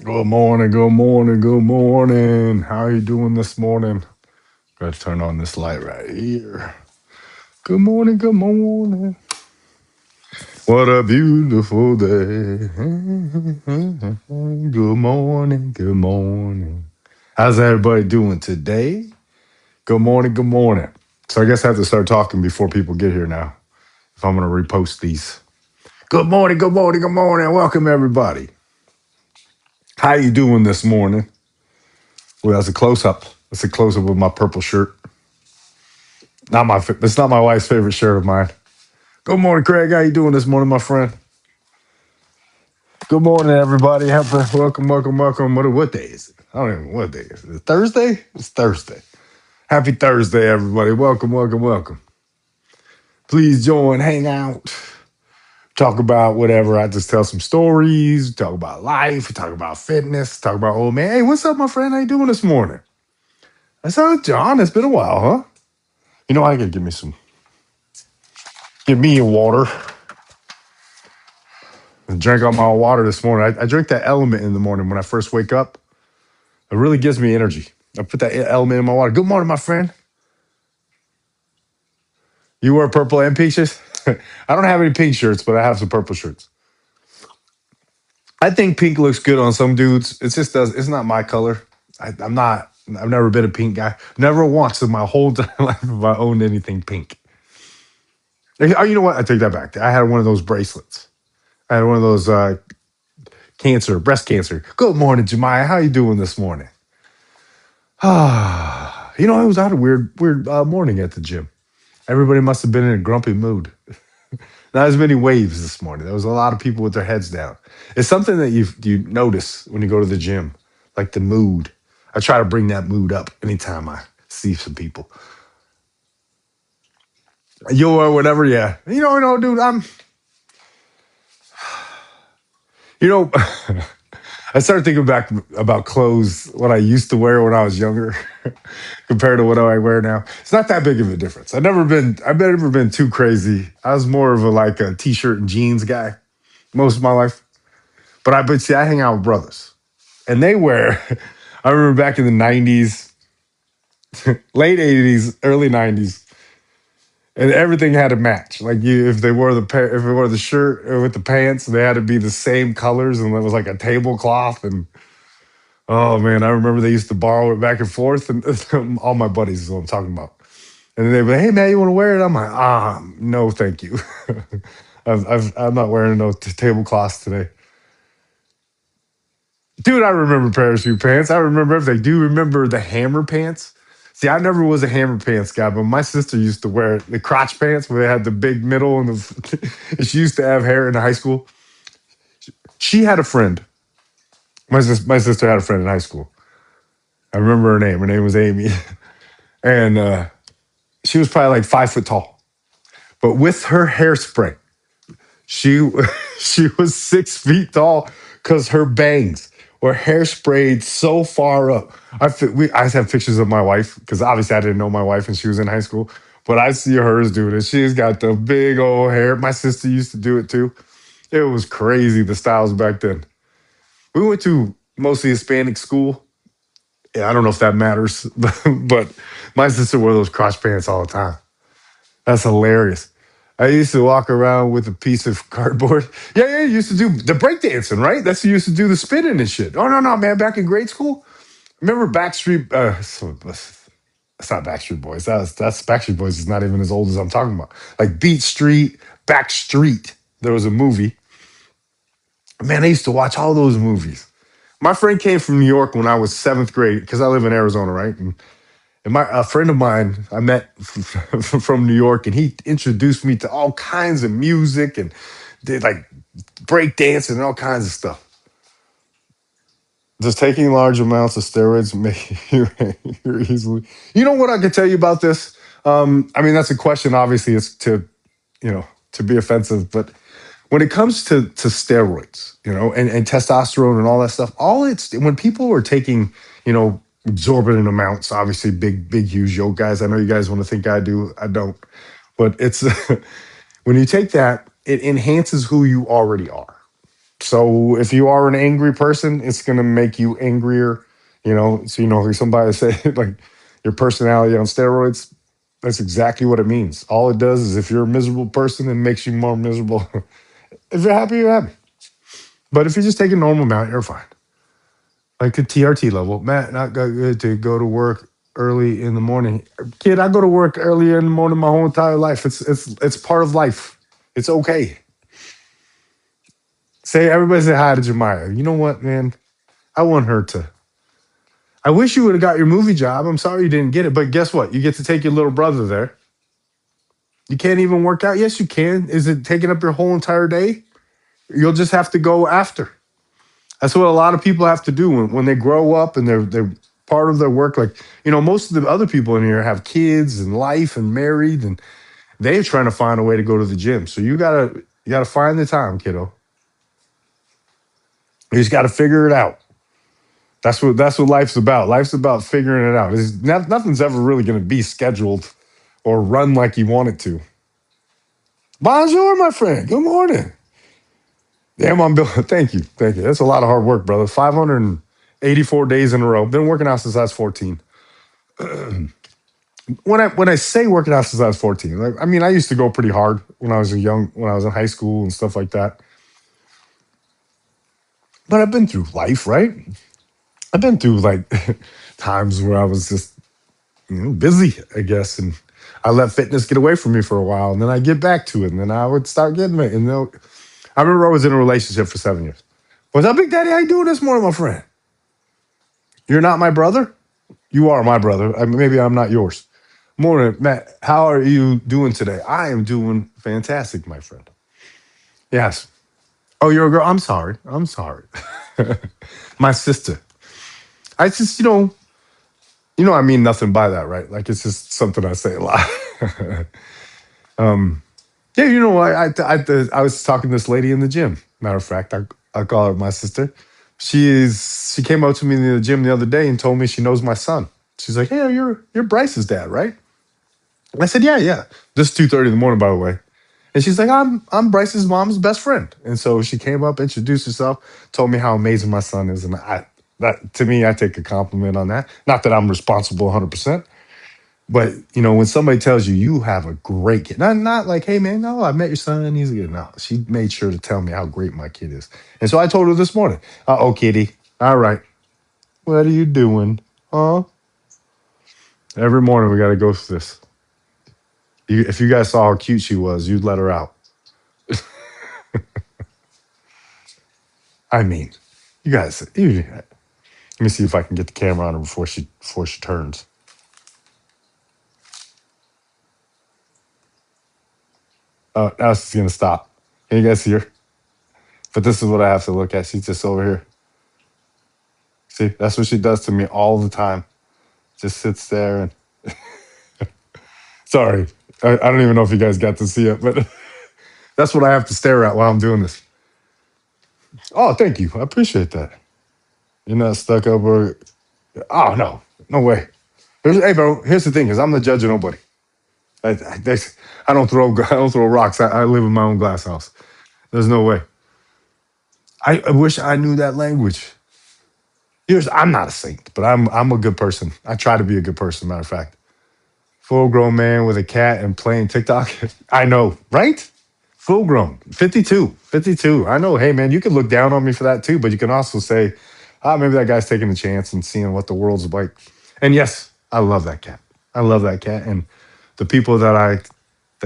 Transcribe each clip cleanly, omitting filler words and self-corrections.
Good morning, good morning, good morning. How are you doing this morning? Gotta turn on this light right here. Good morning, good morning. What a beautiful day. Good morning, good morning. How's everybody doing today? Good morning, good morning. So I guess I have to start talking before people get here now if I'm gonna repost these. Good morning, good morning, good morning. Welcome everybody. How you doing this morning? Well, that's a close up. That's a close up of my purple shirt. It's not my wife's favorite shirt of mine. Good morning, Craig. How you doing this morning, my friend? Good morning, everybody. Welcome, welcome, welcome. What day is it? I don't even know what day is it. Is it Thursday? It's Thursday. Happy Thursday, everybody. Welcome, welcome, welcome. Please join, hang out, talk about whatever. I just tell some stories, talk about life, talk about fitness, talk about old man. Hey, what's up, my friend? How you doing this morning? I saw John. It's been a while, huh? You know, I could give me a water. I drank all my water this morning. I drink that element in the morning when I first wake up. It really gives me energy. I put that element in my water. Good morning, my friend. You wear purple and pink shirts? I don't have any pink shirts, but I have some purple shirts. I think pink looks good on some dudes. It just does. It's not my color. I'm not. I've never been a pink guy. Never once in my whole life have I owned anything pink. Oh, you know what? I take that back. I had one of those bracelets. I had one of those breast cancer. Good morning, Jemiah. How you doing this morning? It was out a weird morning at the gym. Everybody must have been in a grumpy mood. Not as many waves this morning. There was a lot of people with their heads down. It's something that you notice when you go to the gym, like the mood. I try to bring that mood up anytime I see some people. You or whatever, yeah. Dude. You know, I started thinking back about clothes, what I used to wear when I was younger, compared to what I wear now. It's not that big of a difference. I've never been too crazy. I was more of a t-shirt and jeans guy most of my life. But see, I hang out with brothers, and they wear. I remember back in the '90s, late '80s, early '90s, and everything had to match. Like if they wore the shirt with the pants, they had to be the same colors, and it was like a tablecloth. And oh man, I remember they used to borrow it back and forth, and all my buddies is what I'm talking about. And then they'd be like, "Hey man, you want to wear it?" I'm like, no, thank you. I'm not wearing no tablecloths today. Dude, I remember parachute pants. I remember everything. Do you remember the hammer pants? See, I never was a hammer pants guy, but my sister used to wear the crotch pants where they had the big middle and she used to have hair in high school. She had a friend. My sister had a friend in high school. I remember her name. Her name was Amy. And she was probably like 5 foot tall. But with her hairspray, she she was 6 feet tall because her bangs were hairsprayed so far up. I have pictures of my wife because obviously I didn't know my wife and she was in high school, but I see hers doing it. She's got the big old hair. My sister used to do it too. It was crazy the styles back then. We went to mostly Hispanic school. Yeah, I don't know if that matters, but my sister wore those crotch pants all the time. That's hilarious. I used to walk around with a piece of cardboard. Yeah, yeah, you used to do the breakdancing, right? That's who used to do the spinning and shit. Oh, no, no, man. Back in grade school, remember Backstreet? That's not Backstreet Boys. That's Backstreet Boys is not even as old as I'm talking about. Like Beat Street, Backstreet. There was a movie. Man, I used to watch all those movies. My friend came from New York when I was seventh grade because I live in Arizona, right? And a friend of mine I met from New York, and he introduced me to all kinds of music and did like break dance and all kinds of stuff. Does taking large amounts of steroids make you angry easily? You know what I can tell you about this? I mean, that's a question. Obviously, it's to be offensive, but when it comes to steroids, and testosterone and all that stuff, all it's when people are taking, exorbitant amounts, obviously big, huge yoke guys. I know you guys want to think I do. I don't. But it's when you take that, it enhances who you already are. So if you are an angry person, it's gonna make you angrier. So like somebody say like your personality on steroids. That's exactly what it means. All it does is if you're a miserable person, it makes you more miserable. If you're happy, you're happy. But if you just take a normal amount, you're fine. Like the TRT level, Matt, not good to go to work early in the morning. Kid, I go to work earlier in the morning my whole entire life. It's part of life. It's okay. Say everybody say hi to Jemiah. You know what, man? I want her to. I wish you would have got your movie job. I'm sorry you didn't get it, but guess what? You get to take your little brother there. You can't even work out. Yes, you can. Is it taking up your whole entire day? You'll just have to go after. That's what a lot of people have to do when they grow up and they're part of their work. Like, most of the other people in here have kids and life and married, and they're trying to find a way to go to the gym. So you gotta find the time, kiddo. You just gotta figure it out. That's what life's about. Life's about figuring it out. Nothing's ever really gonna be scheduled or run like you want it to. Bonjour, my friend. Good morning. Damn, I'm Bill. Thank you. Thank you. That's a lot of hard work, brother. 584 days in a row. Been working out since I was 14. When I say working out since I was 14, like, I mean, I used to go pretty hard when I was in high school and stuff like that. But I've been through life, right? I've been through like times where I was just busy, I guess, and I let fitness get away from me for a while, and then I get back to it, and then I would start getting it. And I remember I was in a relationship for 7 years. What's up, Big Daddy? How you doing this morning, my friend? You're not my brother? You are my brother. Maybe I'm not yours. Morning, Matt. How are you doing today? I am doing fantastic, my friend. Yes. Oh, you're a girl. I'm sorry. I'm sorry. My sister. I just, I mean nothing by that, right? Like it's just something I say a lot. Yeah, I was talking to this lady in the gym. Matter of fact, I call her my sister. She came up to me in the gym the other day and told me she knows my son. She's like, "Hey, you're Bryce's dad, right?" And I said, "Yeah, yeah." This is 2:30 in the morning, by the way. And she's like, I'm Bryce's mom's best friend. And so she came up, introduced herself, told me how amazing my son is. And that to me, I take a compliment on that. Not that I'm responsible 100%, but when somebody tells you you have a great kid, not like, hey man, no, I met your son, he's good. No, she made sure to tell me how great my kid is. And so I told her this morning, oh, kitty, all right, what are you doing? Huh? Every morning we got to go through this. If you guys saw how cute she was, you'd let her out. I mean, let me see if I can get the camera on her before she turns. Now she's gonna stop. Can you guys see her? But this is what I have to look at. She's just over here. See, that's what she does to me all the time. Just sits there and sorry. I don't even know if you guys got to see it, but that's what I have to stare at while I'm doing this. Oh, thank you. I appreciate that. You're not stuck up or oh no way. Hey bro, here's the thing: is I'm the judge of nobody. I don't throw rocks. I live in my own glass house. There's no way. I wish I knew that language. I'm not a saint, but I'm a good person. I try to be a good person. Matter of fact, full grown man with a cat and playing TikTok. I know, right? Full grown, 52, 52. I know. Hey man, you can look down on me for that too, but you can also say, maybe that guy's taking a chance and seeing what the world's like. And yes, I love that cat. I love that cat, and the people that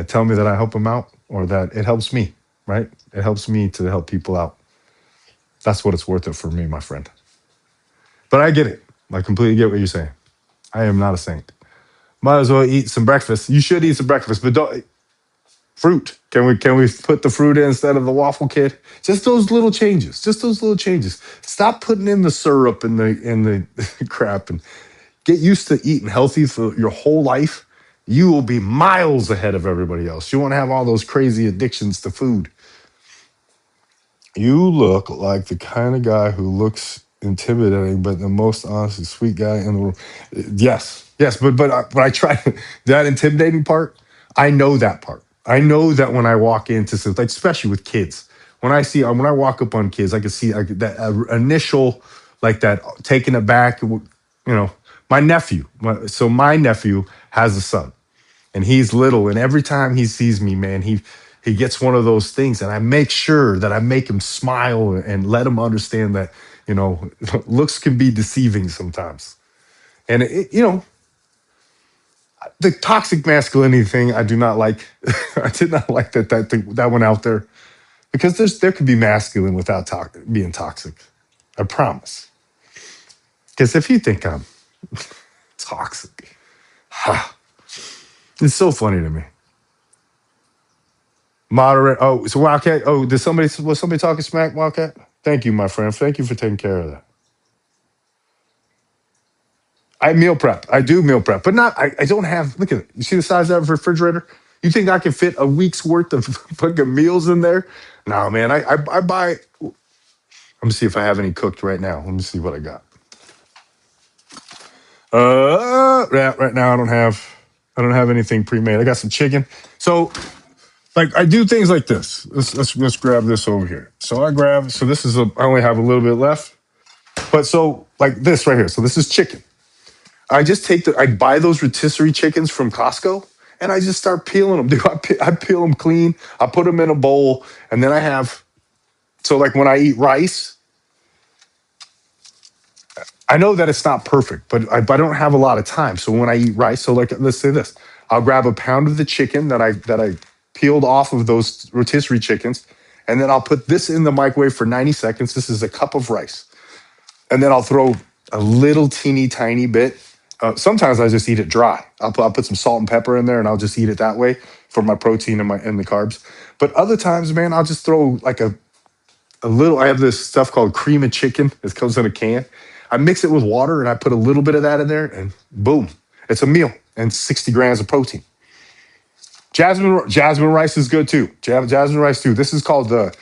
tell me that I help them out or that it helps me, right? It helps me to help people out. That's what it's worth it for me, my friend. But I get it. I completely get what you're saying. I am not a saint. Might as well eat some breakfast. You should eat some breakfast, but don't fruit. Can we put the fruit in instead of the waffle, kid? Just those little changes. Just those little changes. Stop putting in the syrup and the crap and get used to eating healthy for your whole life. You will be miles ahead of everybody else. You won't have all those crazy addictions to food. You look like the kind of guy who looks intimidating, but the most honest and sweet guy in the world. Yes, yes, but I try that intimidating part. I know that part. I know that when I walk into like, especially with kids, when I walk up on kids, I can see like that initial, like that taking it back. You know, my nephew has a son, and he's little, and every time he sees me, man, he gets one of those things, and I make sure that I make him smile and let him understand that looks can be deceiving sometimes. And the toxic masculinity thing, I do not like. I did not like that went out there, because there could be masculine without being toxic. I promise. Because if you think I'm toxic, it's so funny to me. Moderate. Oh, so Wildcat. Oh, was somebody talking smack, Wildcat? Thank you, my friend. Thank you for taking care of that. I meal prep. I do meal prep, but not. I don't have. Look at it. You see the size of that refrigerator? You think I can fit a week's worth of fucking meals in there? No, man. I buy. Let me see if I have any cooked right now. Let me see what I got. Yeah, right now I don't have anything pre-made. I got some chicken. So like I do things like this. Let's grab this over here. So this is I only have a little bit left. But so like this right here. So this is chicken. I buy those rotisserie chickens from Costco, and I just start peeling them. Dude, I peel them clean. I put them in a bowl, and then so like when I eat rice, I know that it's not perfect, but I don't have a lot of time. So when I eat rice, so like let's say this, I'll grab a pound of the chicken that I peeled off of those rotisserie chickens, and then I'll put this in the microwave for 90 seconds. This is a cup of rice, and then I'll throw a little teeny tiny bit. Sometimes I just eat it dry. I'll put some salt and pepper in there, and I'll just eat it that way for my protein and the carbs. But other times, man, I'll just throw like a little. I have this stuff called cream of chicken. It comes in a can. I mix it with water, and I put a little bit of that in there, and boom, it's a meal and 60 grams of protein. Jasmine rice is good too. Jasmine rice too. This is called the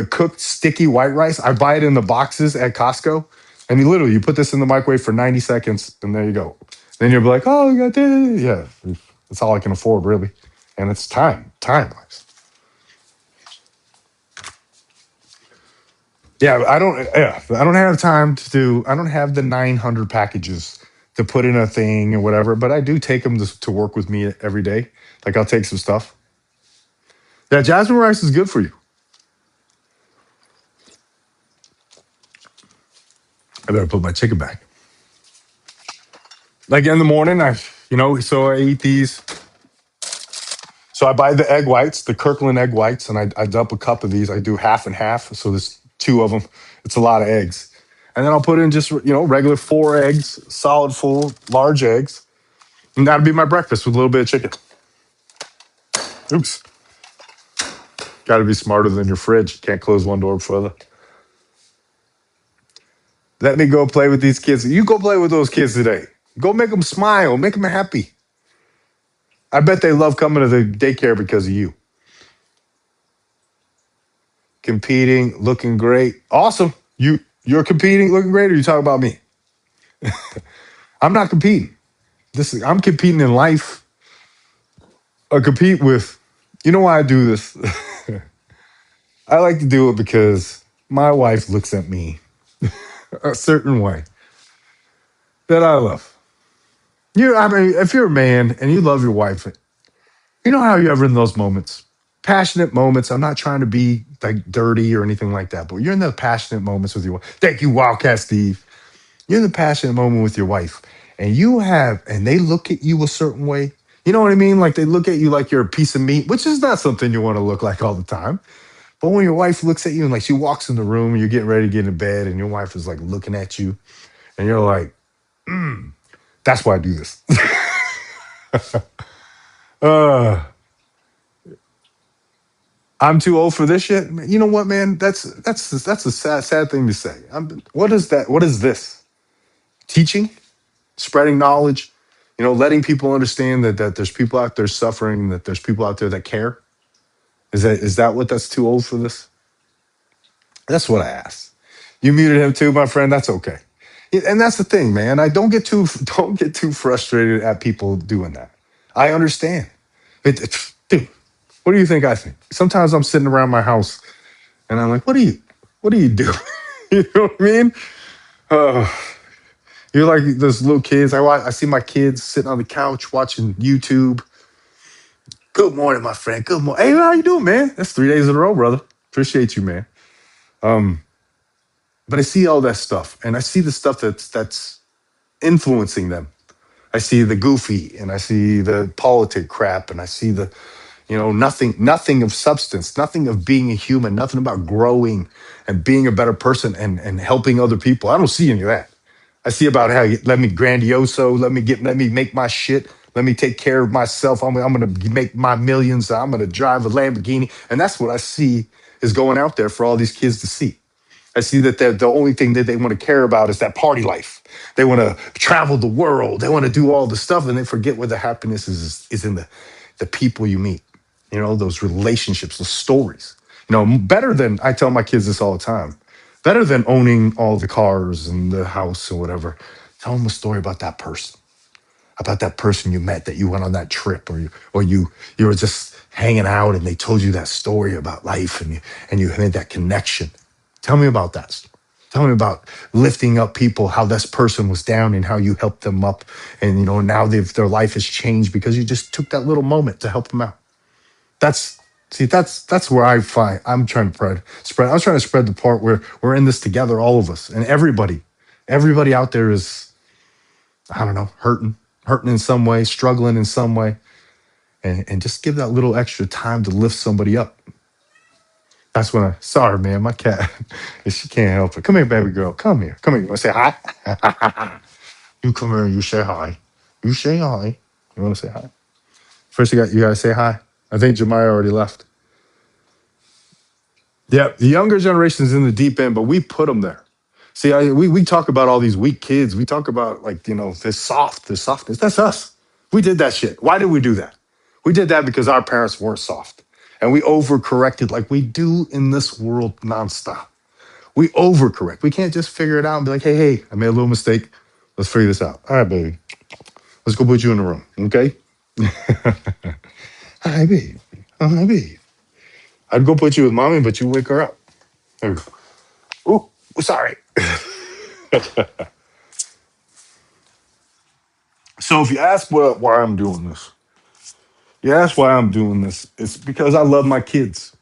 cooked sticky white rice. I buy it in the boxes at Costco, and you put this in the microwave for 90 seconds, and there you go. Then you'll be like, oh, you got this. Yeah, that's all I can afford really, and it's time wise. Yeah, I don't have time to do. I don't have the 900 packages to put in a thing or whatever, but I do take them to work with me every day. Like I'll take some stuff. Yeah, jasmine rice is good for you. I better put my chicken back. Like in the morning, so I eat these. So I buy the egg whites, the Kirkland egg whites, and I dump a cup of these. I do half and half, so there's two of them. It's a lot of eggs, and then I'll put in just regular 4 eggs, solid full large eggs, and that'll be my breakfast with a little bit of chicken. Oops, got to be smarter than your fridge. You can't close one door before the. Let me go play with these kids. You go play with those kids today. Go make them smile, make them happy. I bet they love coming to the daycare because of you. Competing, looking great. Awesome. You're competing, looking great, or you talking about me? I'm not competing. I'm competing in life. I compete with you know why I do this? I like to do it because my wife looks at me a certain way that I love. I mean, if you're a man and you love your wife, you know how you're ever in those moments, passionate moments. I'm not trying to be like dirty or anything like that, but you're in the passionate moments with your wife. Thank you, Wildcat Steve. You're in the passionate moment with your wife, and they look at you a certain way. You know what I mean? Like they look at you like you're a piece of meat, which is not something you want to look like all the time. But when your wife looks at you and like she walks in the room and you're getting ready to get in bed, and your wife is like looking at you, and you're like, that's why I do this. uh, I'm too old for this shit. You know what, man? That's a sad thing to say. What is that? What is this? Teaching, spreading knowledge, letting people understand that there's people out there suffering, that there's people out there that care. Is that what that's too old for this? That's what I asked. You muted him too, my friend. That's okay. Yeah, and that's the thing, man. I don't get too don't get too frustrated at people doing that. I understand. Dude, what do you think I think? Sometimes I'm sitting around my house And I'm like, what are you doing? You know what I mean? Uh, you're like those little kids. I see my kids sitting on the couch watching YouTube. Good morning, my friend. Good morning. Hey, how you doing, man? That's 3 days in a row, brother. Appreciate you, man. Um, but I see all that stuff, and I see the stuff that's influencing them. I see the goofy, and I see the politic crap, and I see the, nothing of substance, nothing of being a human, nothing about growing and being a better person and helping other people. I don't see any of that. I see about how you let me grandioso, let me make my shit, let me take care of myself. I'm gonna make my millions. I'm gonna drive a Lamborghini, and that's what I see is going out there for all these kids to see. I see that the only thing that they want to care about is that party life. They want to travel the world. They want to do all the stuff, and they forget where the happiness is in the people you meet. Those relationships, the stories. Better than I tell my kids this all the time. Better than owning all the cars and the house or whatever. Tell them a story about that person you met that you went on that trip, or you were just hanging out and they told you that story about life and you made that connection. Tell me about that. Tell me about lifting up people, how this person was down and how you helped them up, and now their life has changed because you just took that little moment to help them out. That's that's where I find I'm trying to spread. I was trying to spread the part where we're in this together, all of us, and everybody out there is, I don't know, hurting in some way, struggling in some way, and just give that little extra time to lift somebody up. That's when sorry, man, my cat, she can't help it. Come here, baby girl. Come here. Come here. You want to say hi? You come here and you say hi. You say hi. You want to say hi? First, you got to say hi. I think Jemiah already left. Yeah, the younger generation's in the deep end, but we put them there. See, we talk about all these weak kids. We talk about this softness. That's us. We did that shit. Why did we do that? We did that because our parents weren't soft, and we overcorrected like we do in this world nonstop. We overcorrect. We can't just figure it out and be like, hey, I made a little mistake. Let's figure this out. All right, baby. Let's go put you in the room, okay? Hi, baby. Hi, baby. I'd go put you with mommy, but you wake her up. There we go. Oh, sorry. So if you ask why I'm doing this, it's because I love my kids.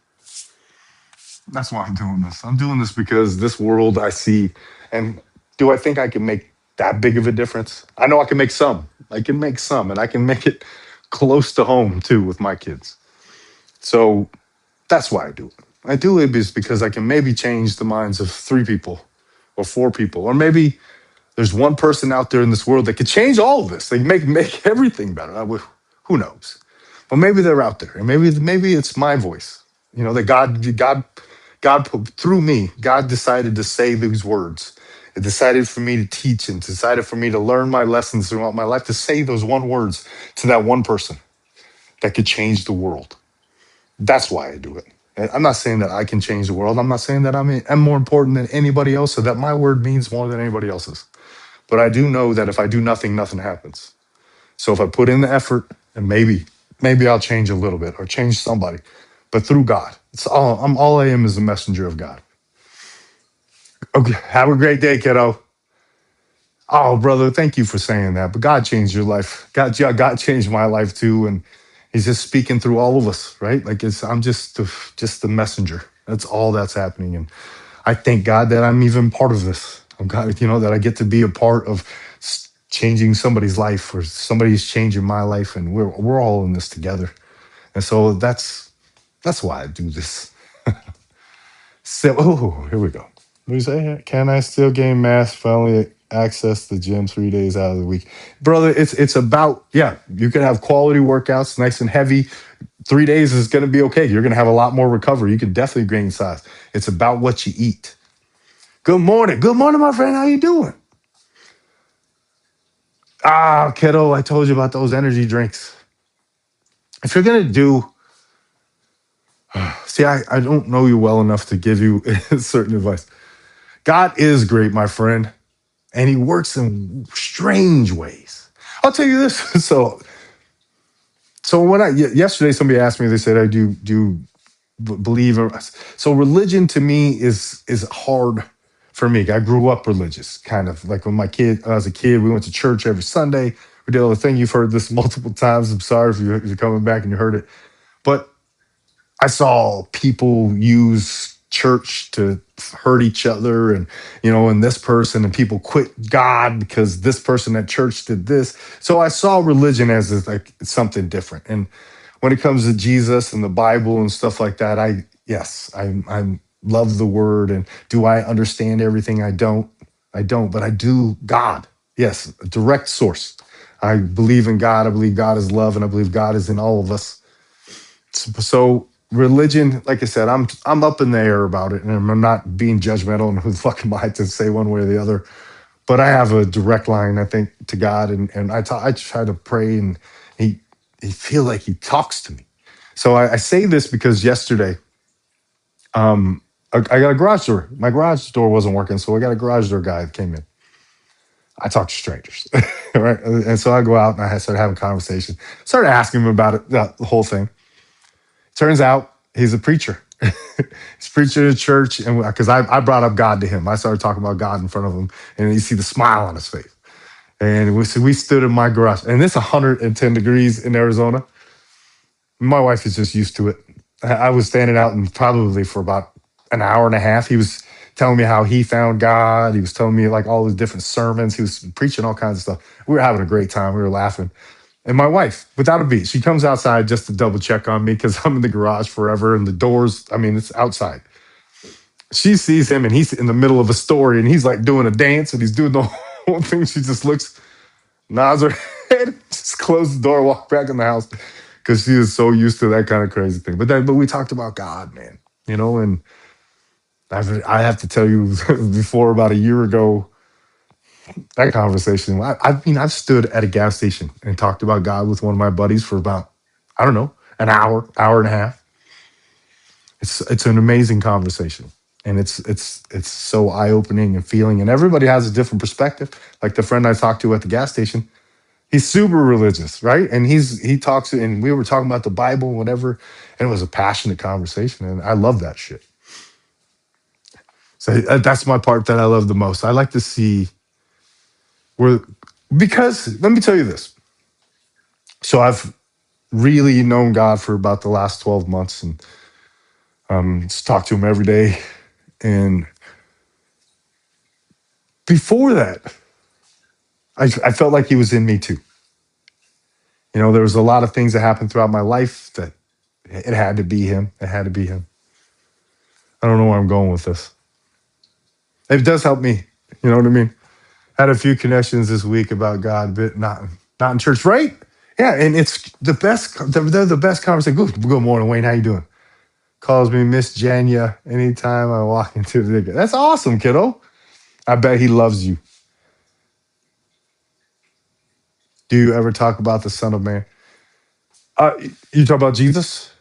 That's why I'm doing this. I'm doing this because this world I see, and do I think I can make that big of a difference? I know I can make some. I can make some, and I can make it close to home too with my kids. So that's why I do it. I do it because I can maybe change the minds of 3 people or 4 people, or maybe there's one person out there in this world that could change all of this. They make everything better. Who knows? But maybe they're out there, and maybe it's my voice. That through me, God decided to say these words. It decided for me to teach and decided for me to learn my lessons throughout my life to say those one words to that one person that could change the world. That's why I do it. And I'm not saying that I can change the world. I'm not saying that I'm more important than anybody else or that my word means more than anybody else's. But I do know that if I do nothing, nothing happens. So if I put in the effort, and maybe I'll change a little bit or change somebody, but through God. All I am is a messenger of God. Okay, have a great day, kiddo. Oh, brother, thank you for saying that. But God changed your life. God changed my life too, and He's just speaking through all of us, right? Like I'm just the messenger. That's all that's happening, and I thank God that I'm even part of this. I'm glad, that I get to be a part of changing somebody's life, or somebody's changing my life, and we're all in this together. And so that's why I do this. So, here we go. What do you say? Can I still gain mass if I only access the gym 3 days out of the week? Brother, it's about, yeah, you can have quality workouts, nice and heavy. 3 days is going to be okay. You're going to have a lot more recovery. You can definitely gain size. It's about what you eat. Good morning. Good morning, my friend. How you doing? Ah, kiddo, I told you about those energy drinks. If you're going to see, I don't know you well enough to give you certain advice. God is great, my friend, and He works in strange ways. I'll tell you this. So yesterday somebody asked me. They said, "I do. believe. So religion to me is hard for me. I grew up religious, kind of like when I was a kid, we went to church every Sunday. We did all the thing. You've heard this multiple times. I'm sorry if you're coming back and you heard it, but I saw people use church to hurt each other, and and this person, and people quit God because this person at church did this. So I saw religion as like something different. And when it comes to Jesus and the Bible and stuff like that, I love the word. And do I understand everything? I don't, but I do. God, yes, a direct source. I believe in God. I believe God is love, and I believe God is in all of us. So religion, like I said, I'm up in the air about it, and I'm not being judgmental and who the fuck am I to say one way or the other. But I have a direct line, I think, to God, and I try to pray, and he he feel like he talks to me. So I say this because yesterday, I got a garage door. My garage door wasn't working, so I got a garage door guy that came in. I talk to strangers, right? And so I go out and I started having a conversation, started asking him about it, the whole thing. Turns out he's a preacher. He's preaching at church, and because I brought up God to him, I started talking about God in front of him, and you see the smile on his face. And we stood in my garage, and it's 110 degrees in Arizona. My wife is just used to it. I was standing out and probably for about an hour and a half. He was telling me how he found God. He was telling me like all the different sermons. He was preaching all kinds of stuff. We were having a great time. We were laughing. And my wife, without a beat, she comes outside just to double check on me because I'm in the garage forever and the doors, I mean, it's outside. She sees him and he's in the middle of a story and he's like doing a dance and he's doing the whole thing. She just looks, nods her head, just closes the door, walk back in the house because she is so used to that kind of crazy thing. But we talked about God, man, and I have to tell you, before about a year ago, that conversation. I mean, I've stood at a gas station and talked about God with one of my buddies for about, I don't know, an hour and a half. It's an amazing conversation, and it's so eye opening and feeling. And everybody has a different perspective. Like the friend I talked to at the gas station, he's super religious, right? And he talks, and we were talking about the Bible, whatever, and it was a passionate conversation, and I love that shit. So that's my part that I love the most. I like to see where, because let me tell you this. So I've really known God for about the last 12 months, and just talk to him every day. And before that, I felt like he was in me too. There was a lot of things that happened throughout my life that it had to be him. It had to be him. I don't know where I'm going with this. It does help me. You know what I mean? Had a few connections this week about God, but not in church, right? Yeah, and it's the best. They're the best conversation. Good morning, Wayne. How you doing? Calls me Miss Janya anytime I walk into the. That's awesome, kiddo. I bet he loves you. Do you ever talk about the Son of Man? You talk about Jesus?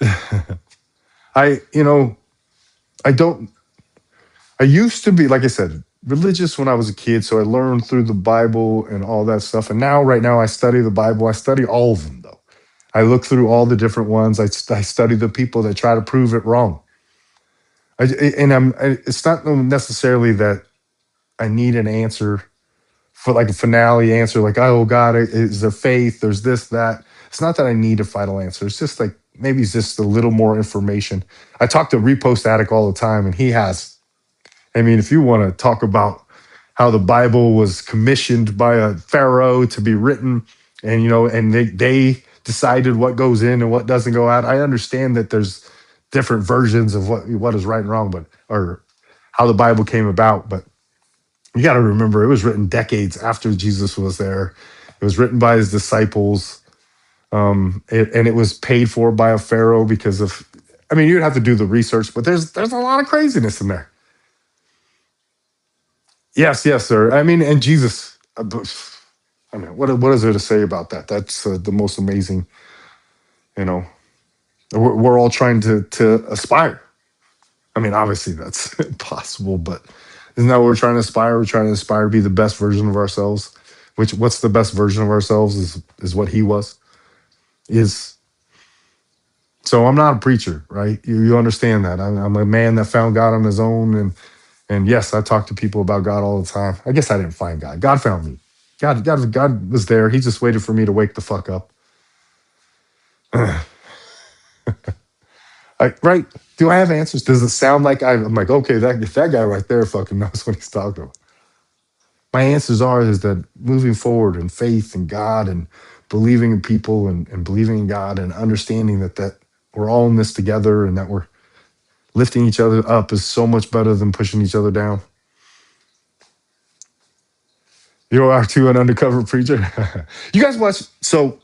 I, you know, I don't. I used to be, like I said, religious when I was a kid, so I learned through the Bible and all that stuff. And now, right now, I study the Bible. I study all of them, though. I look through all the different ones. I study the people that try to prove it wrong. It's not necessarily that I need an answer for like a finale answer, like, oh God, is there faith? There's this, that. It's not that I need a final answer. It's just like maybe it's just a little more information. I talk to Repost Addict all the time, and he has. I mean, if you want to talk about how the Bible was commissioned by a pharaoh to be written, and and they decided what goes in and what doesn't go out. I understand that there's different versions of what is right and wrong, but or how the Bible came about, but you got to remember it was written decades after Jesus was there. It was written by his disciples, and it was paid for by a pharaoh because of. I mean, you'd have to do the research, but there's a lot of craziness in there. Yes, sir. I mean, and Jesus. I mean, what is there to say about that? That's the most amazing. You know, we're all trying to aspire. I mean, obviously that's impossible, but isn't that what we're trying to aspire? We're trying to aspire to be the best version of ourselves. What's the best version of ourselves is what he was. Is So I'm not a preacher, right? You understand that. I'm a man that found God on his own. And yes, I talk to people about God all the time. I guess I didn't find God. God found me. God was there. He just waited for me to wake the fuck up. Right? Do I have answers? Does it sound like I'm like, okay, that guy right there fucking knows what he's talking about? My answers are is that moving forward in faith and God and believing in people and believing in God and understanding that we're all in this together and that we're lifting each other up is so much better than pushing each other down. You are too an undercover preacher. You guys watch? So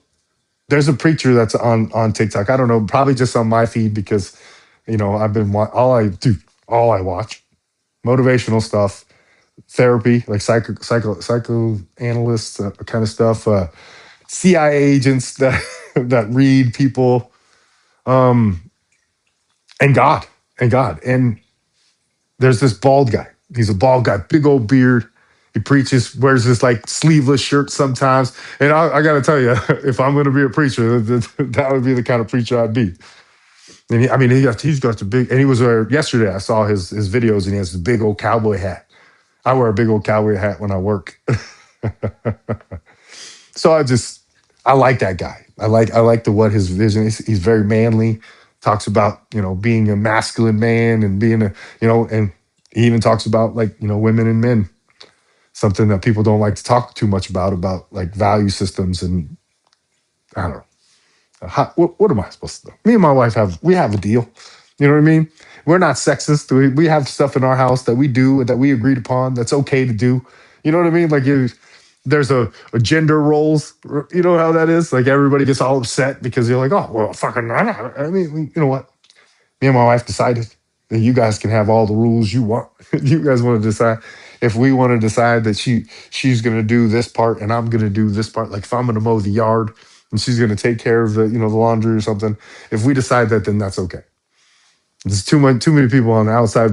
there's a preacher that's on TikTok. I don't know, probably just on my feed because I've been all I watch motivational stuff, therapy, like psychoanalysts kind of stuff, CIA agents that that read people, um, and God and there's this bald guy. He's a bald guy, big old beard. He preaches, wears this like sleeveless shirt sometimes. And I got to tell you, if I'm going to be a preacher, that would be the kind of preacher I'd be. And he's got the big, and he was yesterday. I saw his videos, and he has this big old cowboy hat. I wear a big old cowboy hat when I work. So I like that guy. I like what his vision is. He's very manly. Talks about being a masculine man and being and he even talks about like women and men, something that people don't like to talk too much about like value systems and I don't know. What am I supposed to do? Me and my wife have a deal. You know what I mean? We're not sexist. We have stuff in our house that we do that we agreed upon that's okay to do. You know what I mean? Like there's a gender roles. You know how that is? Like everybody gets all upset because you're like, oh well, fucking. I mean, you know what? Me and my wife decided that you guys can have all the rules you want. You guys want to decide if we want to decide that she's going to do this part and I'm going to do this part. Like if I'm going to mow the yard and she's going to take care of the laundry or something. If we decide that, then that's okay. There's too many people on the outside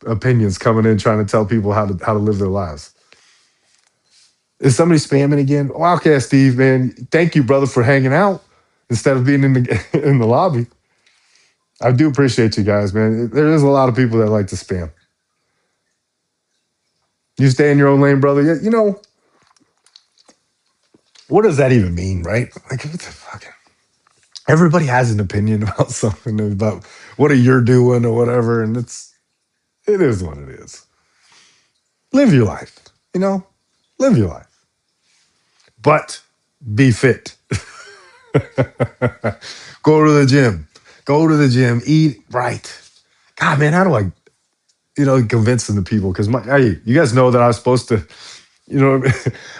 opinions coming in trying to tell people how to live their lives. Is somebody spamming again? Wildcat Steve, man, thank you, brother, for hanging out instead of being in the in the lobby. I do appreciate you guys, man. There is a lot of people that like to spam. You stay in your own lane, brother. Yeah, what does that even mean, right? Like, what the fuck? Everybody has an opinion about something, about what you're doing or whatever, and it is what it is. Live your life, live your life, but be fit. Go to the gym. Go to the gym. Eat right. God, man, how do I, convince them to people? Because hey, you guys know that I was supposed to,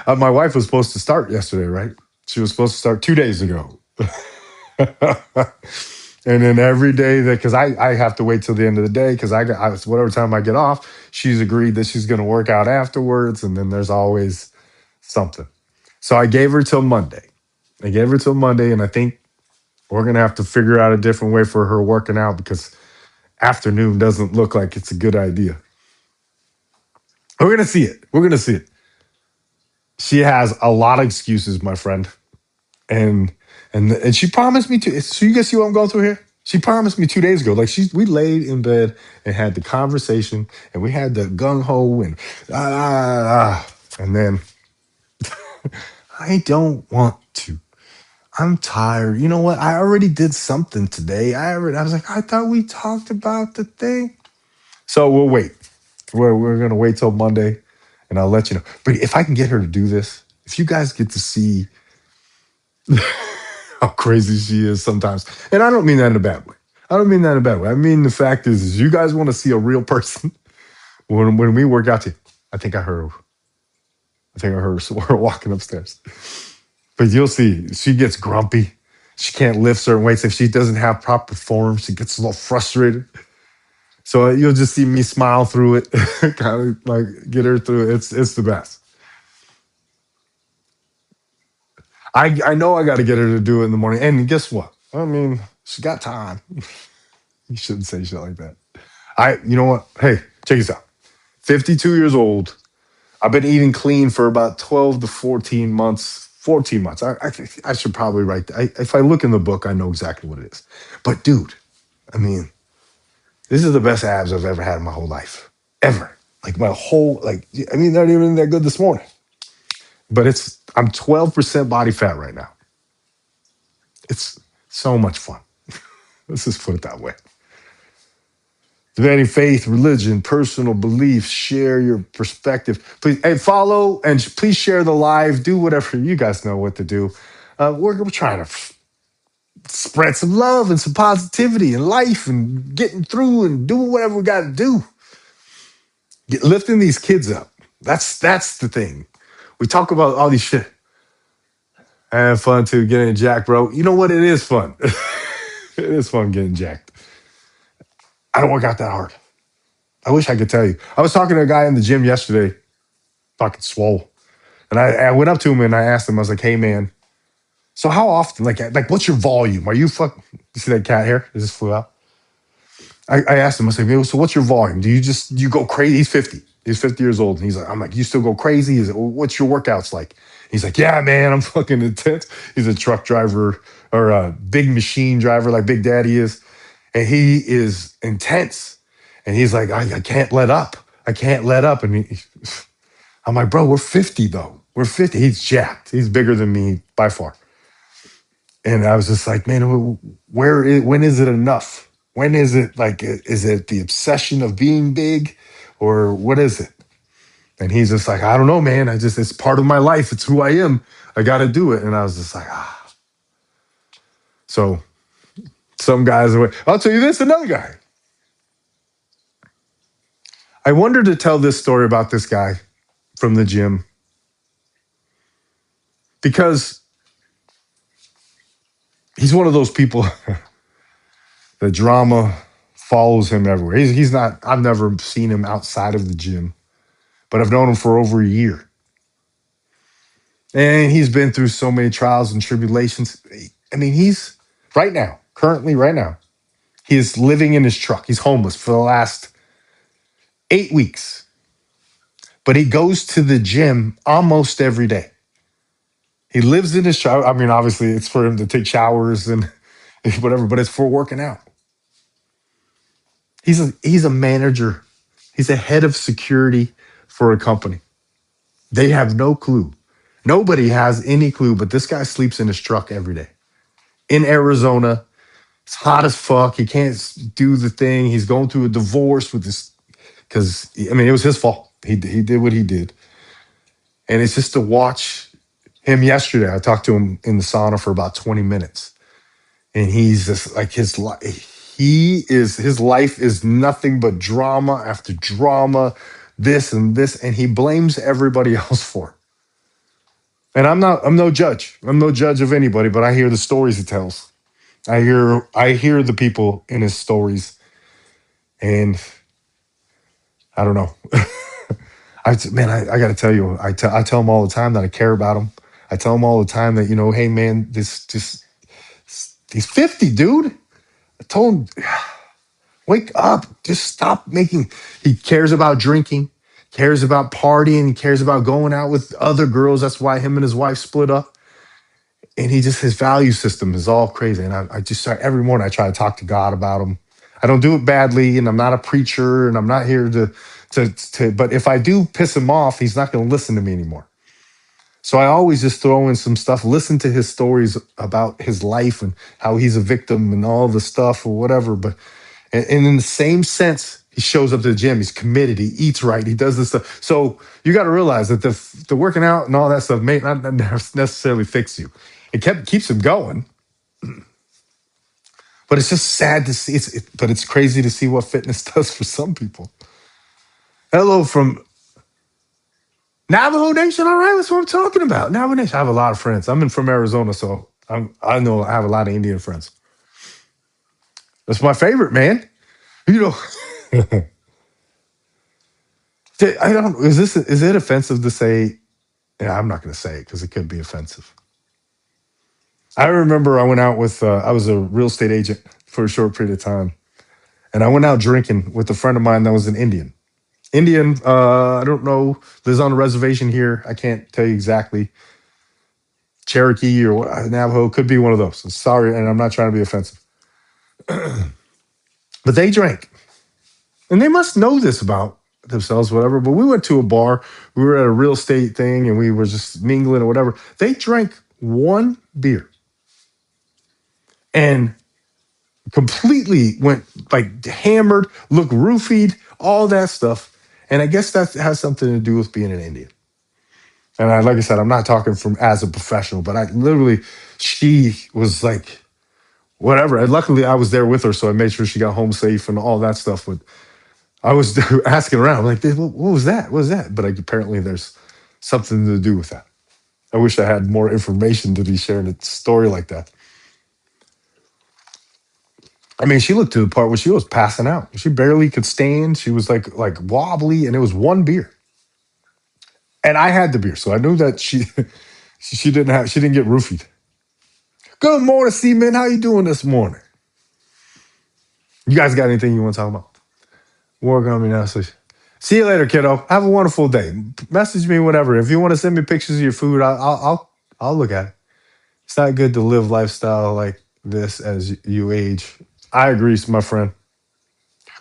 my wife was supposed to start yesterday, right? She was supposed to start 2 days ago. And then every day because I have to wait till the end of the day because whatever time I get off, she's agreed that she's going to work out afterwards. And then there's always something. So I gave her till Monday. And I think we're going to have to figure out a different way for her working out because afternoon doesn't look like it's a good idea. We're going to see it. She has a lot of excuses, my friend. And she promised me to. So you guys see what I'm going through here? She promised me 2 days ago. Like we laid in bed and had the conversation, and we had the gung ho and and then I don't want to. I'm tired. You know what? I already did something today. I was like, I thought we talked about the thing. So we'll wait. We're gonna wait till Monday, and I'll let you know. But if I can get her to do this, if you guys get to see how crazy she is sometimes. And I don't mean that in a bad way. I mean the fact is you guys want to see a real person. When we work out to I think I heard her walking upstairs. But you'll see, she gets grumpy. She can't lift certain weights. If she doesn't have proper form, she gets a little frustrated. So you'll just see me smile through it, kind of like get her through it. It's the best. I know I got to get her to do it in the morning. And guess what? I mean, she got time. You shouldn't say shit like that. You know what? Hey, check this out. 52 years old. I've been eating clean for about 12 to 14 months, 14 months. I should probably write. If I look in the book, I know exactly what it is. But dude, I mean, this is the best abs I've ever had in my whole life, ever. Like my whole like. I mean, they're not even that good this morning. But I'm 12% body fat right now. It's so much fun. Let's just put it that way. Debating faith, religion, personal beliefs, share your perspective. Please, and follow and please share the live. Do whatever you guys know what to do. We're trying to spread some love and some positivity in life and getting through and doing whatever we got to do. Lifting these kids up. That's the thing. We talk about all these shit. Having fun too, getting jacked, bro. You know what? It is fun. It is fun getting jacked. I don't work out that hard. I wish I could tell you. I was talking to a guy in the gym yesterday, fucking swole. And I went up to him and I asked him, I was like, hey man, so how often, like what's your volume? Are you you see that cat hair? It just flew out. I asked him, I said, so what's your volume? You go crazy? He's 50. He's 50 years old. And I'm like, you still go crazy? He's like, well, what's your workouts like? He's like, yeah, man, I'm fucking intense. He's a truck driver or a big machine driver like Big Daddy is. And he is intense. And he's like, I can't let up. I can't let up. And I'm like, bro, we're 50 though. We're 50. He's jacked. He's bigger than me by far. And I was just like, man, when is it enough? When is it is it the obsession of being big or what is it? And he's just like, I don't know, man. It's part of my life. It's who I am. I got to do it. And I was just like, ah. So some guys are, I'll tell you this, another guy. I wanted to tell this story about this guy from the gym because he's one of those people, the drama follows him everywhere. He's not, I've never seen him outside of the gym, but I've known him for over a year. And he's been through so many trials and tribulations. I mean, he's currently right now, he is living in his truck. He's homeless for the last 8 weeks, but he goes to the gym almost every day. He lives in his truck. I mean, obviously, it's for him to take showers and whatever, but it's for working out. He's a manager. He's a head of security for a company. They have no clue. Nobody has any clue, but this guy sleeps in his truck every day in Arizona. It's hot as fuck. He can't do the thing. He's going through a divorce with this because, I mean, it was his fault. He did what he did. And it's just to watch him yesterday. I talked to him in the sauna for about 20 minutes. And he's just like his life is nothing but drama after drama, this and this. And he blames everybody else for it. And I'm no judge. I'm no judge of anybody, but I hear the stories he tells. I hear the people in his stories, and I don't know. I got to tell you, I tell him all the time that I care about him. I tell him all the time that, hey man, he's 50, dude. I told him, wake up, just stop making. He cares about drinking, cares about partying, he cares about going out with other girls. That's why him and his wife split up. And his value system is all crazy. And I just start every morning I try to talk to God about him. I don't do it badly, and I'm not a preacher, and I'm not here to but if I do piss him off, he's not going to listen to me anymore. So I always just throw in some stuff, listen to his stories about his life and how he's a victim and all the stuff or whatever. But and in the same sense, he shows up to the gym. He's committed. He eats right. He does this stuff. So you got to realize that the working out and all that stuff may not necessarily fix you. It keeps him going. But it's just sad to see. But it's crazy to see what fitness does for some people. Hello from Navajo Nation. All right, that's what I'm talking about. Navajo Nation. I have a lot of friends. From Arizona, so I know I have a lot of Indian friends. That's my favorite, man. I don't. Is it offensive to say? Yeah, I'm not going to say it because it could be offensive. I remember I went out with. I was a real estate agent for a short period of time, and I went out drinking with a friend of mine that was an Indian. I don't know, lives on a reservation here. I can't tell you exactly. Cherokee or Navajo. Could be one of those. Sorry, and I'm not trying to be offensive. But they drank. And they must know this about themselves, whatever. But we went to a bar. We were at a real estate thing and we were just mingling or whatever. They drank one beer and completely went like hammered, looked roofied, all that stuff. And I guess that has something to do with being an Indian. And like I said, I'm not talking from as a professional, but I literally, she was like, whatever. And luckily, I was there with her, so I made sure she got home safe and all that stuff. But I was asking around, I'm like, what was that? What was that? But apparently, there's something to do with that. I wish I had more information to be sharing a story like that. I mean, she looked to the part where she was passing out. She barely could stand. She was like wobbly, and it was one beer. And I had the beer, so I knew that she didn't get roofied. Good morning, C-Man. How you doing this morning? You guys got anything you want to talk about? Work on me now. So see you later, kiddo. Have a wonderful day. Message me, whatever. If you want to send me pictures of your food, I'll look at it. It's not good to live lifestyle like this as you age. I agree, my friend.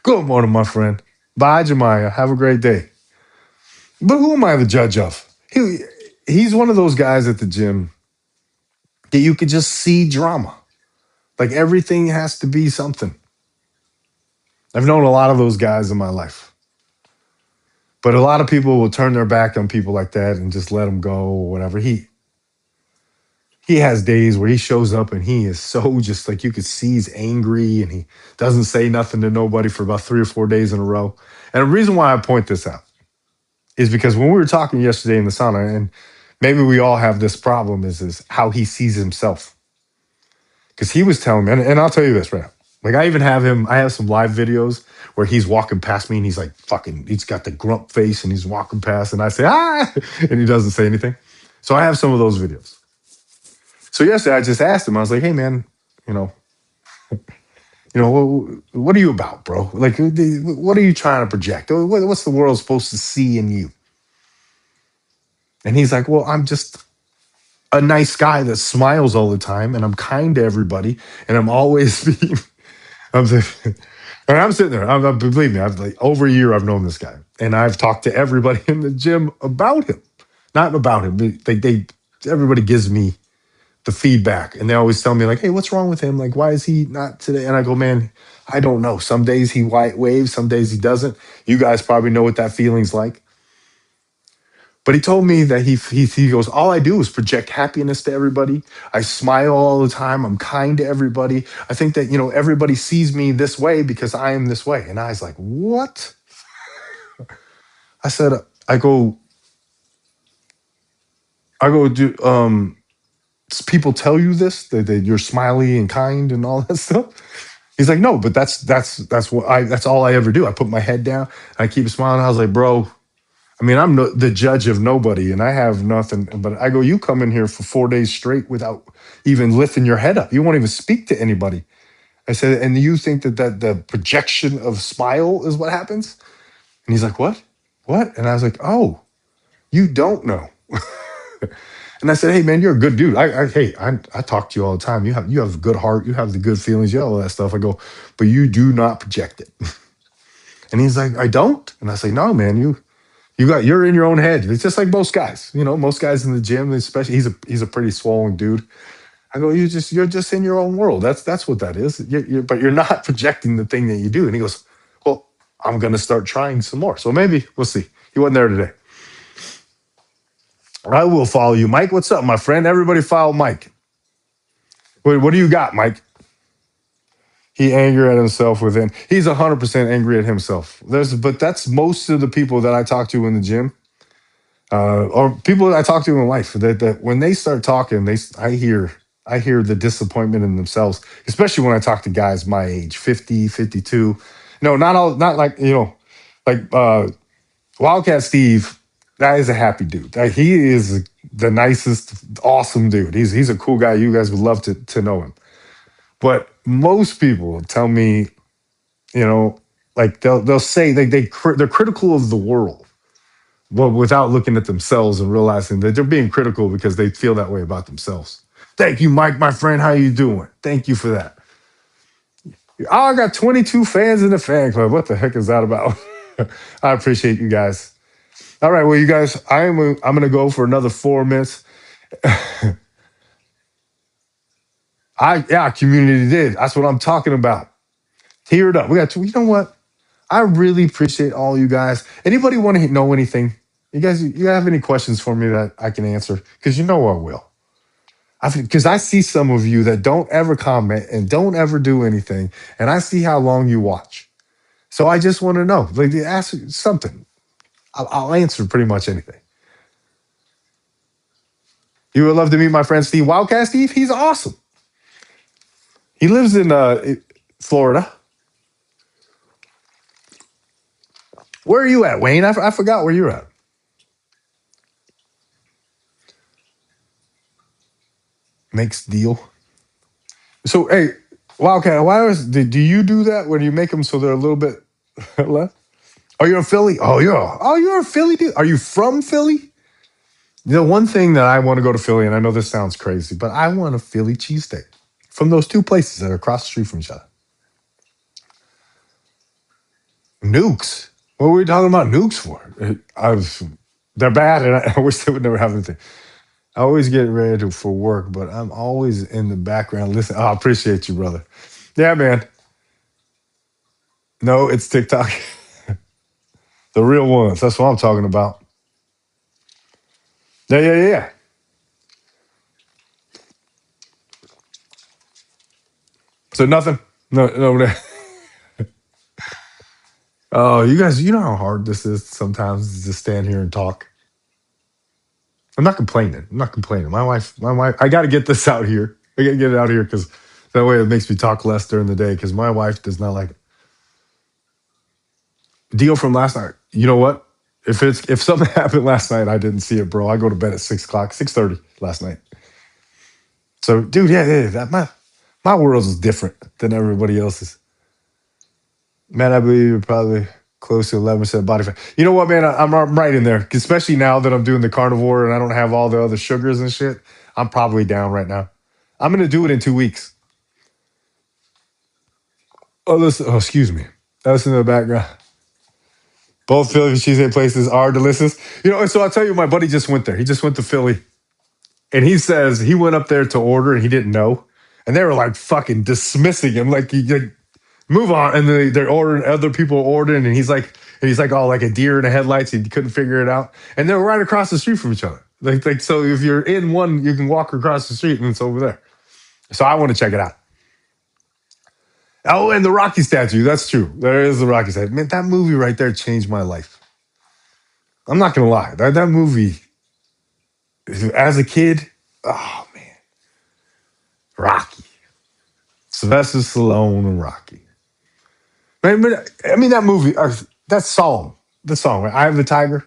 Good morning, my friend. Bye, Jemiah. Have a great day. But who am I the judge of? He's one of those guys at the gym that you could just see drama. Like everything has to be something. I've known a lot of those guys in my life. But a lot of people will turn their back on people like that and just let them go or whatever. He has days where he shows up and he is so just like you could see he's angry and he doesn't say nothing to nobody for about 3 or 4 days in a row. And the reason why I point this out is because when we were talking yesterday in the sauna, and maybe we all have this problem, is how he sees himself. Because he was telling me, and I'll tell you this right now. Like I even have him, I have some live videos where he's walking past me and he's like he's got the grump face and he's walking past and I say, ah, and he doesn't say anything. So I have some of those videos. So yesterday I just asked him, I was like, hey man, you know, what are you about, bro? Like, what are you trying to project? What's the world supposed to see in you? And he's like, well, I'm just a nice guy that smiles all the time and I'm kind to everybody and I'm always being, I'm and I'm sitting there. Believe me, I've like over a year I've known this guy, and I've talked to everybody in the gym about him, not about him. Everybody gives me the feedback, and they always tell me like, "Hey, what's wrong with him? Like, why is he not today?" And I go, "Man, I don't know. Some days he white waves, some days he doesn't. You guys probably know what that feeling's like." But he told me that he goes, all I do is project happiness to everybody. I smile all the time. I'm kind to everybody. I think that, everybody sees me this way because I am this way. And I was like, what? I said, I go, do people tell you this, that you're smiley and kind and all that stuff? He's like, no, but that's all I ever do. I put my head down, I keep smiling. I was like, bro, I mean, I'm the judge of nobody and I have nothing. But I go, you come in here for 4 days straight without even lifting your head up. You won't even speak to anybody. I said, and you think that the projection of smile is what happens? And he's like, what? What? And I was like, oh, you don't know. And I said, hey, man, you're a good dude. I talk to you all the time. You have a good heart. You have the good feelings. You have all that stuff. I go, but you do not project it. And he's like, I don't. And I say, no, man, you're in your own head. It's just like most guys, most guys in the gym, especially he's a pretty swollen dude. I go, you're just in your own world. That's what that is. But you're not projecting the thing that you do. And he goes, well, I'm gonna start trying some more. So maybe we'll see. He wasn't there today. I will follow you, Mike. What's up, my friend? Everybody follow Mike. What do you got, Mike? He angry at himself within. He's 100% angry at himself. But that's most of the people that I talk to in the gym. Or people that I talk to in life that when they start talking, I hear the disappointment in themselves, especially when I talk to guys my age, 50, 52. No, not like, like Wildcat Steve, that is a happy dude. Like, he is the nicest, awesome dude. He's a cool guy. You guys would love to know him. But most people tell me, like they'll say they're critical of the world. well, without looking at themselves and realizing that they're being critical because they feel that way about themselves. Thank you, Mike, my friend. How you doing? Thank you for that. Oh, I got 22 fans in the fan club. What the heck is that about? I appreciate you guys. All right, well, you guys, I'm gonna go for another 4 minutes. Community did. That's what I'm talking about. Tear it up. We got to, you know what? I really appreciate all you guys. Anybody want to know anything? You have any questions for me that I can answer? Because you know I will. Because I see some of you that don't ever comment and don't ever do anything, and I see how long you watch. So I just want to know. Like, ask something. I'll answer pretty much anything. You would love to meet my friend Steve Wildcat Steve. He's awesome. He lives in Florida. Where are you at, Wayne? I forgot where you're at. Makes deal. So, hey, Wildcat, do you do that when you make them so they're a little bit left? Oh, you're a Philly? You're a Philly dude. Are you from Philly? The one thing that I want to go to Philly, and I know this sounds crazy, but I want a Philly cheesesteak from those two places that are across the street from each other. Nukes. What were we talking about nukes for? They're bad, and I wish they would never have anything. I always get ready for work, but I'm always in the background listening. Oh, I appreciate you, brother. Yeah, man. No, it's TikTok. The real ones. That's what I'm talking about. Yeah. So nothing. No. Oh, you guys, you know how hard this is sometimes to stand here and talk. I'm not complaining. My wife. I got to get this out here. I got to get it out here because that way it makes me talk less during the day. Because my wife does not like it. Deal from last night. You know what? If something happened last night, I didn't see it, bro. I go to bed at 6 o'clock, 6:30 last night. So, dude, yeah, that my world is different than everybody else's. Man, I believe you're probably close to 11% body fat. You know what, man? I'm right in there, especially now that I'm doing the carnivore and I don't have all the other sugars and shit. I'm probably down right now. I'm gonna do it in 2 weeks. Oh, listen. Oh, excuse me. Listen in the background. Both Philly cheesesteak places are delicious. So I'll tell you, my buddy just went there. He just went to Philly, and he says he went up there to order and he didn't know, and they were like fucking dismissing him, like move on. And then they're ordering, other people are ordering, and he's like, oh, like a deer in the headlights. He couldn't figure it out, and they're right across the street from each other. Like so, if you're in one, you can walk across the street, and it's over there. So I want to check it out. Oh, and the Rocky statue. That's true. There is the Rocky statue. Man, that movie right there changed my life. I'm not gonna lie. That movie, as a kid, oh man, Rocky, Sylvester Stallone and Rocky. Man, but, I mean that movie, that song, the song, right? "I Have the Tiger."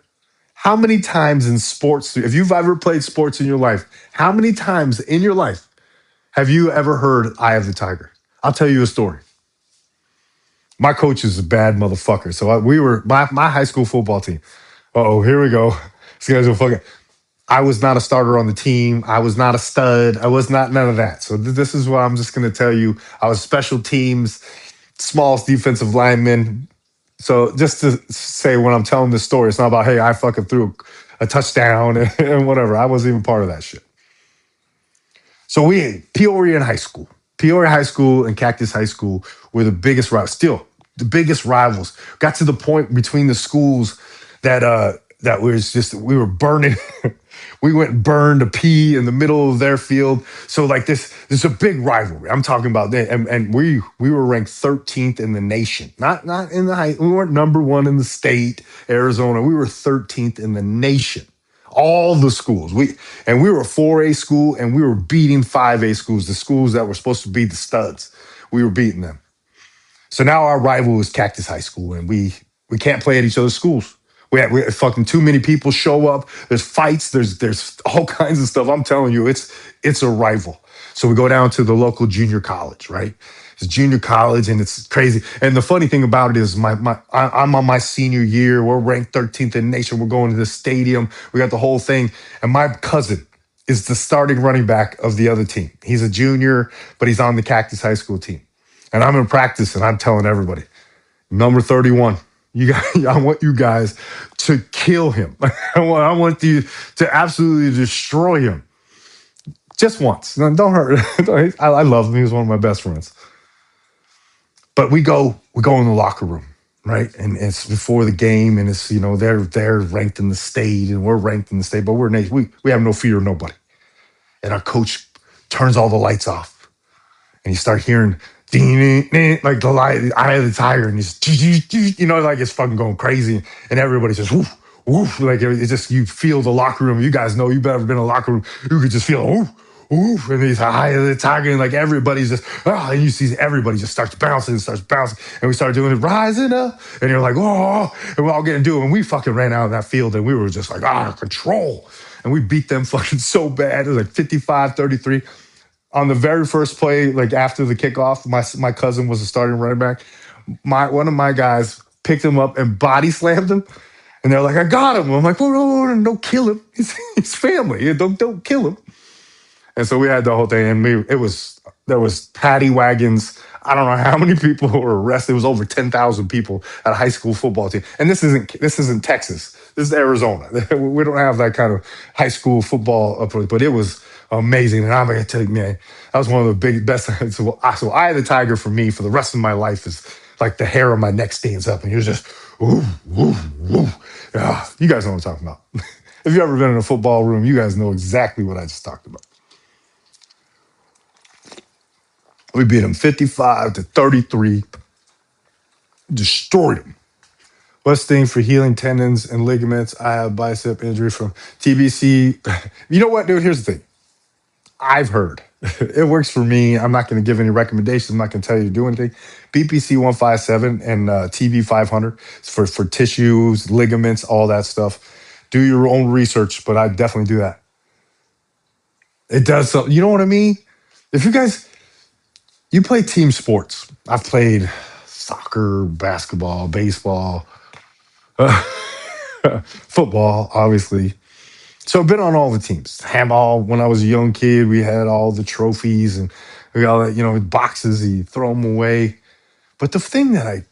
How many times in sports, if you've ever played sports in your life, how many times in your life have you ever heard "I Have the Tiger"? I'll tell you a story. My coach is a bad motherfucker. So we were my high school football team. Oh, here we go. This guy's a fucking. I was not a starter on the team. I was not a stud. I was not none of that. So this is what I'm just going to tell you. I was special teams, smallest defensive lineman. So just to say, when I'm telling this story, it's not about, hey, I fucking threw a touchdown and whatever. I wasn't even part of that shit. So Peoria High School and Cactus High School were the biggest rivals. Still, the biggest rivals. Got to the point between the schools that was just we were burning. We went and burned a pea in the middle of their field. So like this is a big rivalry. I'm talking about that, and we were ranked 13th in the nation. Not in the high. We weren't number one in the state, Arizona. We were 13th in the nation. All the schools. We were a 4A school, and we were beating 5A schools, the schools that were supposed to be the studs. We were beating them. So now our rival is Cactus High School, and we can't play at each other's schools. We had fucking too many people show up. There's fights. There's all kinds of stuff. I'm telling you, it's a rival. So we go down to the local junior college, right? it's junior college, and it's crazy. And the funny thing about it is, I'm on my senior year. We're ranked 13th in the nation. We're going to the stadium. We got the whole thing. And my cousin is the starting running back of the other team. He's a junior, but he's on the Cactus High School team. And I'm in practice, and I'm telling everybody, number 31. You guys, I want you guys to kill him. I want you to absolutely destroy him just once. No, don't hurt. I love him. He was one of my best friends. But we go in the locker room, right? And it's before the game, and it's they're ranked in the state, and we're ranked in the state, but we have no fear of nobody. And our coach turns all the lights off, and you start hearing ding, ding, ding, like the light, the eye of the tiger, and it's like it's fucking going crazy, and everybody's just woof, woof, like it's just you feel the locker room. You guys know you've ever been in a locker room, you could just feel woof, woof, and he's eye of the tiger, and like everybody's just and you see everybody just starts bouncing, and we started doing it, rising up, and you're like, oh, and we're all getting to it, and we fucking ran out of that field, and we were just like out of control. And we beat them fucking so bad. It was like 55-33 on the very first play, like after the kickoff. My cousin was a starting running back. One of my guys picked him up and body slammed him, and they're like, "I got him." I'm like, "Well, no, don't kill him. He's family. Don't kill him." And so we had the whole thing, and there was paddy wagons. I don't know how many people were arrested. It was over 10,000 people at a high school football team. And this isn't Texas. This is Arizona. We don't have that kind of high school football approach, but it was amazing. And I'm gonna tell you, man, that was one of the best. So Eye of the Tiger for me for the rest of my life is like the hair on my neck stands up, and you're just ooh, ooh, ooh. Yeah, you guys know what I'm talking about. If you've ever been in a football room, you guys know exactly what I just talked about. We beat them 55-33, destroyed them. Best thing for healing tendons and ligaments. I have bicep injury from TBC. You know what, dude? Here's the thing. I've heard it works for me. I'm not going to give any recommendations. I'm not going to tell you to do anything. BPC 157 and TB 500 for tissues, ligaments, all that stuff. Do your own research, but I definitely do that. It does so. You know what I mean? If you play team sports. I've played soccer, basketball, baseball, football, obviously. So I've been on all the teams. Handball, when I was a young kid, we had all the trophies and we got all that, boxes, you throw them away. But the thing that I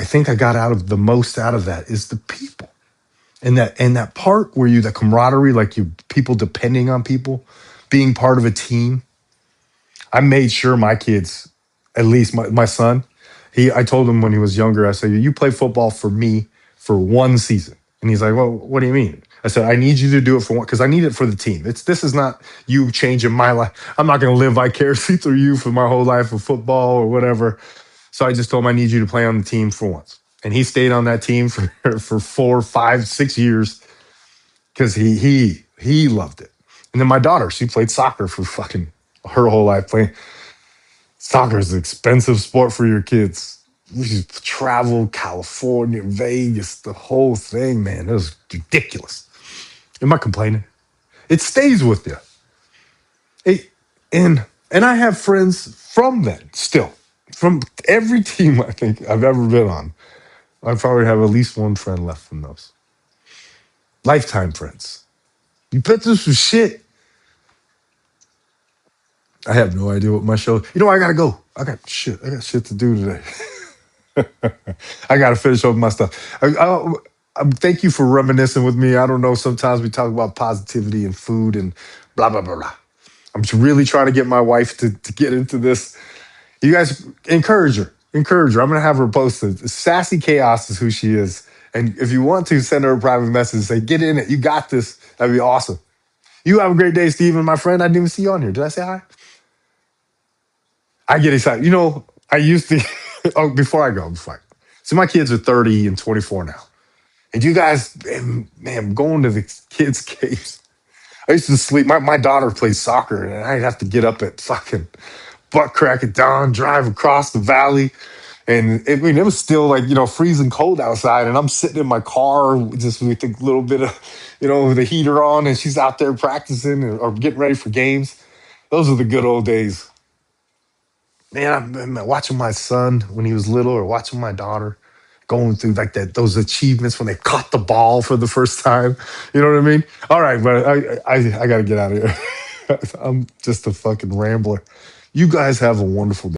think I got out of the most out of that is the people. And that part where the camaraderie, like you people depending on people, being part of a team. I made sure my kids, at least my son, I told him when he was younger, I said, you play football for me for one season. And he's like, well, what do you mean? I said, I need you to do it for one, because I need it for the team. This is not you changing my life. I'm not going to live vicariously through you for my whole life of football or whatever. So I just told him I need you to play on the team for once. And he stayed on that team for 4, 5, 6 years because he loved it. And then my daughter, she played soccer for fucking her whole life. Playing soccer is an expensive sport for your kids. We just travel California, Vegas, the whole thing, man. It was ridiculous. Am I complaining? It stays with you. It, and I have friends from then still. From every team I think I've ever been on. I probably have at least one friend left from those. Lifetime friends. You put this some shit. I have no idea what my show. I gotta go. I got shit to do today. I gotta finish up my stuff. Thank you for reminiscing with me. I don't know. Sometimes we talk about positivity and food and blah blah blah blah. I'm really trying to get my wife to get into this. You guys encourage her. Encourage her. I'm gonna have her posted. Sassy Chaos is who she is. And if you want to, send her a private message. Say, get in it. You got this. That'd be awesome. You have a great day, Steven, my friend. I didn't even see you on here. Did I say hi? I get excited. I used to, oh, before I go. So my kids are 30 and 24 now. And you guys, man, going to the kids' games. I used to sleep. My daughter plays soccer, and I'd have to get up at fucking butt crack of dawn, drive across the valley. And it was still like, freezing cold outside. And I'm sitting in my car just with a little bit of, the heater on, and she's out there practicing or getting ready for games. Those are the good old days. Man, I'm watching my son when he was little, or watching my daughter going through like that those achievements when they caught the ball for the first time. You know what I mean? All right, but I got to get out of here. I'm just a fucking rambler. You guys have a wonderful day.